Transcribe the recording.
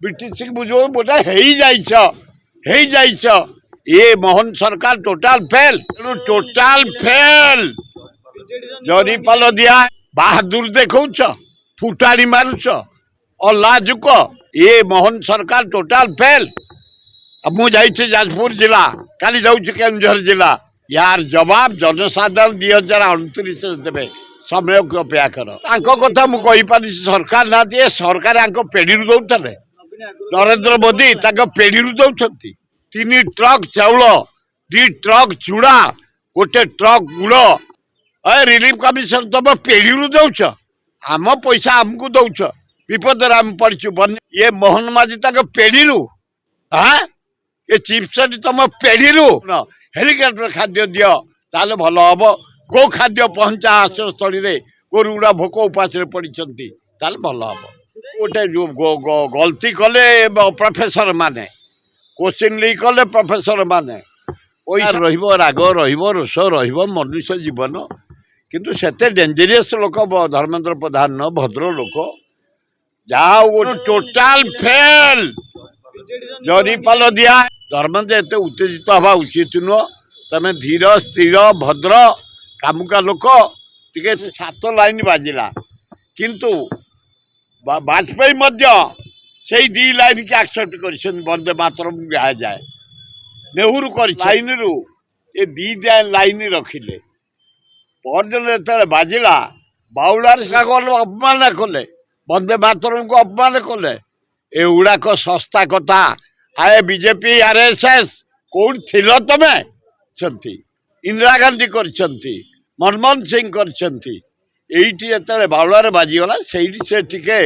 British बुझो बोटा ये मोहन सरकार टोटाल फेल टोटाल फेल जरीपाल दिया बहादुर देखौछ फुटाणी मारुछ अलाजुक ये मोहन सरकार टोटाल फेल मुझे जाजपुर जिला काली जाऊँ केन्दुझर जिला यार जवाब जनसाधारण 2029 देवे समय को अपेक्षा कर कथा मुझे सरकार ना सरकार पेढ़ी दौले नरेंद्र मोदी पेढ़ी दौरान 3 ट्रक चाउल 2 ट्रक चूड़ा गोटे ट्रक गुड़ रिलीफ कमिशन तुम पेढ़ी दौच आम पैसा आमको दौच विपद आम पड़चु ये मोहन माझी पेढ़ी हाँ ये चीफ सेक्रेटरी तुम पेढ़ी हेलिकप्टर खाद्य दियो ताले भल हम गो खाद्य पहुंचा आश्रयस्थल गोरुगुड़ा भोक उपास पड़ी भल हम गोटे गलती कले प्रोफेसर माने क्वेश्चन लीक कले प्रोफेसर माने पैसा राग रोष मनुष्य जीवन किंतु सेते डेंजरियस लोक धर्मेंद्र प्रधान भद्र लोक जहाँ टोटाल फेल जरीपाल दिया धर्मेंद्र एत उत्तेजित हवा उचित नुह तमें धीर स्थिर भद्र कामुका लोक टे 7 लाइन बाजिला किंतु वाजपेयी से 2 लाइन की एक्सेप्ट कर वंदे मातरम गाया जाए नेहरू कर लाइन रु ये 2 लाइन रखिले परदिन जो बाजिला बाउलार सागर अपमान कले वंदे मातरम को अपमान कले एगुड़ाक सस्ता कथा आए बीजेपी आरएसएस कौन थिलो तमे इंदिरा गांधी करछंती मनमोहन सिंह करछंती एइटी एतले बाउलार बाजीगला से टिके